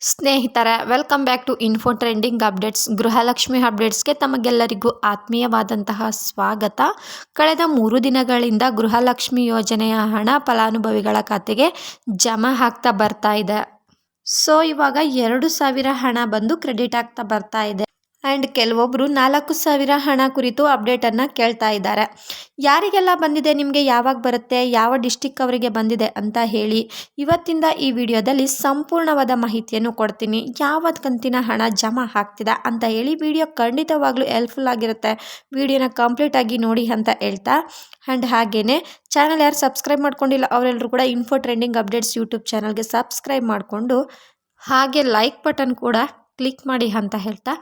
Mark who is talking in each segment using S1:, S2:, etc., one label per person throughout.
S1: ಸ್ನೇಹಿತರೆ, welcome back to info trending updates. Gruhalakshmi ಅಪ್ಡೇಟ್ಸ್ಗೆ ತಮಗೆಲ್ಲರಿಗೂ ಆತ್ಮೀಯವಾದಂತಹ ಸ್ವಾಗತ. ಕಳೆದ 3 ದಿನಗಳಿಂದ ಗೃಹಲಕ್ಷ್ಮಿ ಯೋಜನೆಯ ಹಣ ಫಲಾನುಭವಿಗಳ ಖಾತೆಗೆ ಜಮಾ ಆಗ್ತಾ ಬರ್ತಾ ಇದೆ. ಸೊ ಇವಾಗ 2,000 ಹಣ ಬಂದು ಕ್ರೆಡಿಟ್ ಆಗ್ತಾ ಬರ್ತಾ ಇದೆ. ಆ್ಯಂಡ್ ಕೆಲವೊಬ್ಬರು 4,000 ಹಣ ಕುರಿತು ಅಪ್ಡೇಟನ್ನು ಕೇಳ್ತಾ ಇದ್ದಾರೆ. ಯಾರಿಗೆಲ್ಲ ಬಂದಿದೆ, ನಿಮಗೆ ಯಾವಾಗ ಬರುತ್ತೆ, ಯಾವ ಡಿಸ್ಟಿಕ್ ಅವರಿಗೆ ಬಂದಿದೆ ಅಂತ ಹೇಳಿ ಇವತ್ತಿಂದ ಈ ವಿಡಿಯೋದಲ್ಲಿ ಸಂಪೂರ್ಣವಾದ ಮಾಹಿತಿಯನ್ನು ಕೊಡ್ತೀನಿ. ಯಾವ ಕಂತಿನ ಹಣ ಜಮಾ ಆಗ್ತಿದೆ ಅಂತ ಹೇಳಿ ವಿಡಿಯೋ ಖಂಡಿತವಾಗ್ಲೂ ಹೆಲ್ಪ್ಫುಲ್ ಆಗಿರುತ್ತೆ. ವಿಡಿಯೋನ ಕಂಪ್ಲೀಟಾಗಿ ನೋಡಿ ಅಂತ ಹೇಳ್ತಾ, ಆ್ಯಂಡ್ ಹಾಗೆಯೇ ಚಾನಲ್ ಯಾರು ಸಬ್ಸ್ಕ್ರೈಬ್ ಮಾಡ್ಕೊಂಡಿಲ್ಲ ಅವರೆಲ್ಲರೂ ಕೂಡ ಇನ್ಫೋ ಟ್ರೆಂಡಿಂಗ್ ಅಪ್ಡೇಟ್ಸ್ ಯೂಟ್ಯೂಬ್ ಚಾನಲ್ಗೆ ಸಬ್ಸ್ಕ್ರೈಬ್ ಮಾಡಿಕೊಂಡು ಹಾಗೆ ಲೈಕ್ ಬಟನ್ ಕೂಡ ಕ್ಲಿಕ್ ಮಾಡಿ ಅಂತ ಹೇಳ್ತಾ,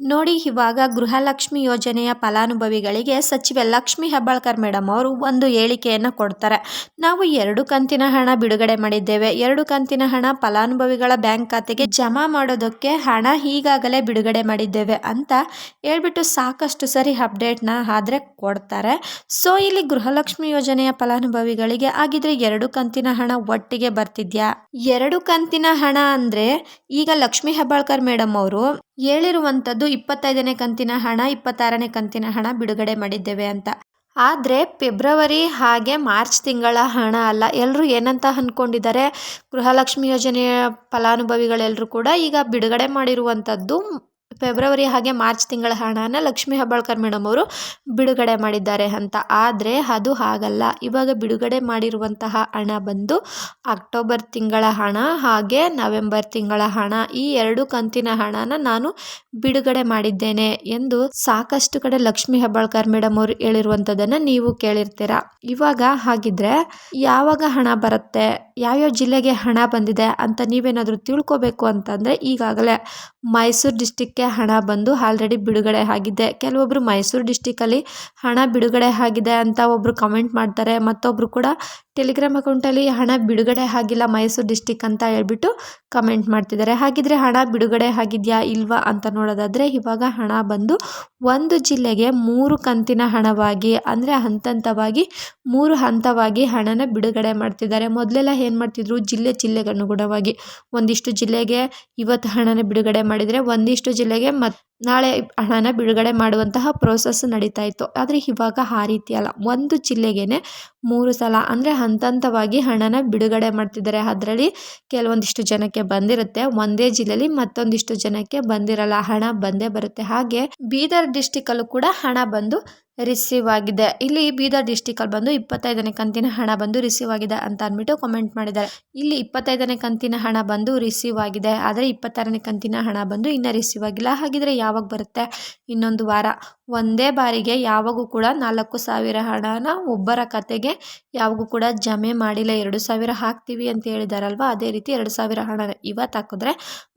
S1: ನೋಡಿ ಇವಾಗ ಗೃಹಲಕ್ಷ್ಮಿ ಯೋಜನೆಯ ಫಲಾನುಭವಿಗಳಿಗೆ ಸಚಿವೆ ಲಕ್ಷ್ಮಿ ಹೆಬ್ಬಾಳ್ಕರ್ ಮೇಡಮ್ ಅವರು ಒಂದು ಹೇಳಿಕೆಯನ್ನು ಕೊಡ್ತಾರೆ. ನಾವು 2 ಕಂತಿನ ಹಣ ಬಿಡುಗಡೆ ಮಾಡಿದ್ದೇವೆ. 2 ಕಂತಿನ ಹಣ ಫಲಾನುಭವಿಗಳ ಬ್ಯಾಂಕ್ ಖಾತೆಗೆ ಜಮಾ ಮಾಡೋದಕ್ಕೆ ಹಣ ಈಗಾಗಲೇ ಬಿಡುಗಡೆ ಮಾಡಿದ್ದೇವೆ ಅಂತ ಹೇಳ್ಬಿಟ್ಟು ಸಾಕಷ್ಟು ಸರಿ ಅಪ್ಡೇಟ್ನ ಆದರೆ ಕೊಡ್ತಾರೆ. ಸೊ ಇಲ್ಲಿ ಗೃಹಲಕ್ಷ್ಮಿ ಯೋಜನೆಯ ಫಲಾನುಭವಿಗಳಿಗೆ ಆಗಿದ್ರೆ 2 ಕಂತಿನ ಹಣ ಒಟ್ಟಿಗೆ ಬರ್ತಿದ್ಯಾ? 2 ಕಂತಿನ ಹಣ ಅಂದರೆ ಈಗ ಲಕ್ಷ್ಮಿ ಹೆಬ್ಬಾಳ್ಕರ್ ಮೇಡಮ್ ಅವರು ಹೇಳಿರುವಂಥದ್ದು 25ನೇ ಕಂತಿನ ಹಣ, 26ನೇ ಕಂತಿನ ಹಣ ಬಿಡುಗಡೆ ಮಾಡಿದ್ದೇವೆ ಅಂತ. ಆದರೆ ಫೆಬ್ರವರಿ ಹಾಗೆ ಮಾರ್ಚ್ ತಿಂಗಳ ಹಣ ಅಲ್ಲ. ಎಲ್ಲರೂ ಏನಂತ ಅಂದ್ಕೊಂಡಿದ್ದಾರೆ, ಗೃಹಲಕ್ಷ್ಮಿ ಯೋಜನೆಯ ಫಲಾನುಭವಿಗಳೆಲ್ಲರೂ ಕೂಡ ಈಗ ಬಿಡುಗಡೆ ಮಾಡಿರುವಂಥದ್ದು ಫೆಬ್ರವರಿ ಹಾಗೆ ಮಾರ್ಚ್ ತಿಂಗಳ ಹಣನ ಲಕ್ಷ್ಮಿ ಹೆಬ್ಬಾಳ್ಕರ್ ಮೇಡಮ್ ಅವರು ಬಿಡುಗಡೆ ಮಾಡಿದ್ದಾರೆ ಅಂತ. ಆದರೆ ಅದು ಹಾಗಲ್ಲ. ಇವಾಗ ಬಿಡುಗಡೆ ಮಾಡಿರುವಂತಹ ಹಣ ಬಂದು ಅಕ್ಟೋಬರ್ ತಿಂಗಳ ಹಣ ಹಾಗೆ ನವೆಂಬರ್ ತಿಂಗಳ ಹಣ, ಈ 2 ಕಂತಿನ ಹಣನ ನಾನು ಬಿಡುಗಡೆ ಮಾಡಿದ್ದೇನೆ ಎಂದು ಸಾಕಷ್ಟು ಕಡೆ ಲಕ್ಷ್ಮಿ ಹೆಬ್ಬಾಳ್ಕರ್ ಮೇಡಮ್ ಅವರು ಹೇಳಿರುವಂಥದ್ದನ್ನು ನೀವು ಕೇಳಿರ್ತೀರ. ಇವಾಗ ಹಾಗಿದ್ರೆ ಯಾವಾಗ ಹಣ ಬರುತ್ತೆ, ಯಾವ್ಯಾವ ಜಿಲ್ಲೆಗೆ ಹಣ ಬಂದಿದೆ ಅಂತ ನೀವೇನಾದರೂ ತಿಳ್ಕೊಬೇಕು ಅಂತಂದರೆ ಈಗಾಗಲೇ ಮೈಸೂರು ಡಿಸ್ಟಿಕ್ಗೆ ಹಣ ಬಂದು ಆಲ್ರೆಡಿ ಬಿಡುಗಡೆ ಆಗಿದೆ. ಕೆಲವೊಬ್ಬರು ಮೈಸೂರು ಡಿಸ್ಟಿಕಲ್ಲಿ ಹಣ ಬಿಡುಗಡೆ ಆಗಿದೆ ಅಂತ ಒಬ್ಬರು ಕಮೆಂಟ್ ಮಾಡ್ತಾರೆ. ಮತ್ತೊಬ್ಬರು ಕೂಡ ಟೆಲಿಗ್ರಾಮ್ ಅಕೌಂಟಲ್ಲಿ ಹಣ ಬಿಡುಗಡೆ ಆಗಿಲ್ಲ ಮೈಸೂರು ಡಿಸ್ಟಿಕ್ ಅಂತ ಹೇಳ್ಬಿಟ್ಟು ಕಮೆಂಟ್ ಮಾಡ್ತಿದ್ದಾರೆ. ಹಾಗಿದ್ರೆ ಹಣ ಬಿಡುಗಡೆ ಆಗಿದೆಯಾ ಇಲ್ವಾ ಅಂತ ನೋಡೋದಾದರೆ ಇವಾಗ ಹಣ ಬಂದು ಒಂದು ಜಿಲ್ಲೆಗೆ 3 ಕಂತಿನ ಹಣವಾಗಿ, ಅಂದರೆ ಹಂತವಾಗಿ 3 ಹಂತವಾಗಿ ಹಣನ ಬಿಡುಗಡೆ ಮಾಡ್ತಿದ್ದಾರೆ. ಮೊದಲೆಲ್ಲ ಏನು ಮಾಡ್ತಿದ್ರು, ಜಿಲ್ಲೆಗೆ ಅನುಗುಣವಾಗಿ ಒಂದಿಷ್ಟು ಜಿಲ್ಲೆಗೆ ಇವತ್ತು ಹಣನ ಬಿಡುಗಡೆ ಮಾಡಿದರೆ ಒಂದಿಷ್ಟು ಜಿಲ್ಲೆಗೆ ನಾಳೆ ಹಣನ ಬಿಡುಗಡೆ ಮಾಡುವಂತಹ ಪ್ರೋಸೆಸ್ ನಡೀತಾ ಇತ್ತು. ಆದರೆ ಇವಾಗ ಆ ರೀತಿ ಅಲ್ಲ, ಒಂದು ಜಿಲ್ಲೆಗೇ 3 ಸಲ ಅಂದರೆ ಹಂತವಾಗಿ ಹಣನ ಬಿಡುಗಡೆ ಮಾಡ್ತಿದ್ದಾರೆ. ಅದರಲ್ಲಿ ಕೆಲವೊಂದಿಷ್ಟು ಜನಕ್ಕೆ ಬಂದಿರುತ್ತೆ, ಒಂದೇ ಜಿಲ್ಲೆಯಲ್ಲಿ ಮತ್ತೊಂದಿಷ್ಟು ಜನಕ್ಕೆ ಬಂದಿರಲ್ಲ, ಹಣ ಬಂದೇ ಬರುತ್ತೆ. ಹಾಗೆ ಬೀದರ್ ಡಿಸ್ಟಿಕಲ್ಲೂ ಕೂಡ ಹಣ ಬಂದು ರಿಸೀವ್ ಆಗಿದೆ. ಇಲ್ಲಿ ಬೀದರ್ ಡಿಸ್ಟಿಕಲ್ಲಿ ಬಂದು 25ನೇ ಕಂತಿನ ಹಣ ಬಂದು ರಿಸೀವ್ ಆಗಿದೆ ಅಂತ ಅಂದ್ಬಿಟ್ಟು ಕಮೆಂಟ್ ಮಾಡಿದ್ದಾರೆ. ಇಲ್ಲಿ 25ನೇ ಕಂತಿನ ಹಣ ಬಂದು ರಿಸೀವ್ ಆಗಿದೆ, ಆದರೆ 26ನೇ ಕಂತಿನ ಹಣ ಬಂದು ಇನ್ನೂ ರಿಸೀವ್ ಆಗಿಲ್ಲ. ಹಾಗಿದ್ರೆ ಯಾವಾಗ ಬರುತ್ತೆ? ಇನ್ನೊಂದು ವಾರ. ಒಂದೇ ಬಾರಿಗೆ ಯಾವಾಗೂ ಕೂಡ 4,000 ಹಣನ ಒಬ್ಬರ ಖಾತೆಗೆ ಯಾವಾಗೂ ಕೂಡ ಜಮೆ ಮಾಡಿಲ್ಲ. 2,000 ಹಾಕ್ತೀವಿ ಅಂತ ಹೇಳಿದಾರಲ್ವ, ಅದೇ ರೀತಿ 2,000 ಹಣ ಇವತ್ತು ಹಾಕಿದ್ರೆ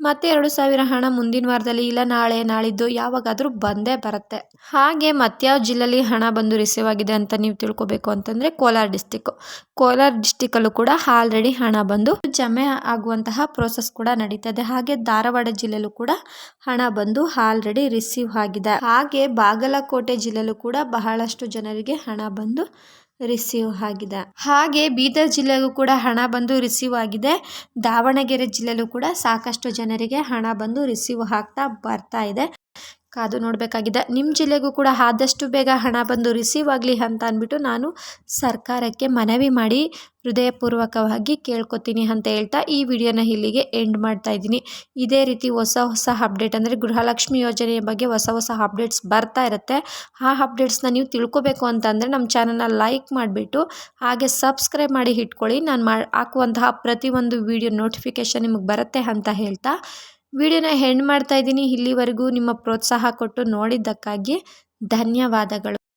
S1: ಮತ್ತೆ 2,000 ಹಣ ಮುಂದಿನ ವಾರದಲ್ಲಿ ಇಲ್ಲ ನಾಳೆ ನಾಳಿದ್ದು ಯಾವಾಗಾದರೂ ಬಂದೇ ಬರುತ್ತೆ. ಹಾಗೆ ಮತ್ಯಾವ ಜಿಲ್ಲೆಯಲ್ಲಿ ಹಣ ಬಂದು ರಿಸೀವ್ ಆಗಿದೆ ಅಂತ ನೀವು ತಿಳ್ಕೊಬೇಕು ಅಂತಂದರೆ ಕೋಲಾರ ಡಿಸ್ಟಿಕಲ್ಲೂ ಕೂಡ ಆಲ್ರೆಡಿ ಹಣ ಬಂದು ಜಮೆ ಆಗುವಂತಹ ಪ್ರೋಸೆಸ್ ಕೂಡ ನಡೀತದೆ. ಹಾಗೆ ಧಾರವಾಡ ಜಿಲ್ಲೆಯಲ್ಲೂ ಕೂಡ ಹಣ ಬಂದು ಆಲ್ರೆಡಿ ರಿಸೀವ್ ಆಗಿದೆ. ಹಾಗೆ ಬಾಗಲಕೋಟೆ ಜಿಲ್ಲೆಯಲ್ಲೂ ಕೂಡ ಬಹಳಷ್ಟು ಜನರಿಗೆ ಹಣ ಬಂದು ರಿಸೀವ್ ಆಗಿದೆ. ಹಾಗೆ ಬೀದರ್ ಜಿಲ್ಲೆಗೂ ಕೂಡ ಹಣ ಬಂದು ರಿಸೀವ್ ಆಗಿದೆ. ದಾವಣಗೆರೆ ಜಿಲ್ಲೆಯಲ್ಲೂ ಕೂಡ ಸಾಕಷ್ಟು ಜನರಿಗೆ ಹಣ ಬಂದು ರಿಸೀವ್ ಆಗ್ತಾ ಬರ್ತಾ ಇದೆ. ಕಾದು ನೋಡಬೇಕಾಗಿದೆ. ನಿಮ್ಮ ಜಿಲ್ಲೆಗೂ ಕೂಡ ಆದಷ್ಟು ಬೇಗ ಹಣ ಬಂದು ರಿಸೀವ್ ಆಗಲಿ ಅಂತ ಅಂದ್ಬಿಟ್ಟು ನಾನು ಸರ್ಕಾರಕ್ಕೆ ಮನವಿ ಮಾಡಿ ಹೃದಯಪೂರ್ವಕವಾಗಿ ಕೇಳ್ಕೊತೀನಿ ಅಂತ ಹೇಳ್ತಾ ಈ ವಿಡಿಯೋನ ಇಲ್ಲಿಗೆ ಎಂಡ್ ಮಾಡ್ತಾ ಇದ್ದೀನಿ. ಇದೇ ರೀತಿ ಹೊಸ ಅಪ್ಡೇಟ್ ಅಂದರೆ ಗೃಹಲಕ್ಷ್ಮಿ ಯೋಜನೆಯ ಬಗ್ಗೆ ಹೊಸ ಅಪ್ಡೇಟ್ಸ್ ಬರ್ತಾ ಇರುತ್ತೆ. ಆ ಅಪ್ಡೇಟ್ಸ್ನ ನೀವು ತಿಳ್ಕೊಬೇಕು ಅಂತಂದರೆ ನಮ್ಮ ಚಾನಲ್ನ ಲೈಕ್ ಮಾಡಿಬಿಟ್ಟು ಹಾಗೆ ಸಬ್ಸ್ಕ್ರೈಬ್ ಮಾಡಿ ಇಟ್ಕೊಳ್ಳಿ. ನಾನು ಹಾಕುವಂತಹ ಪ್ರತಿಯೊಂದು ವಿಡಿಯೋ ನೋಟಿಫಿಕೇಷನ್ ನಿಮಗೆ ಬರುತ್ತೆ ಅಂತ ಹೇಳ್ತಾ ವಿಡಿಯೋನ ಎಂಡ್ ಮಾಡ್ತಾ ಇದ್ದೀನಿ. ಇಲ್ಲಿವರೆಗೂ ನಿಮ್ಮ ಪ್ರೋತ್ಸಾಹ ಕೊಟ್ಟು ನೋಡಿದ್ದಕ್ಕಾಗಿ ಧನ್ಯವಾದಗಳು.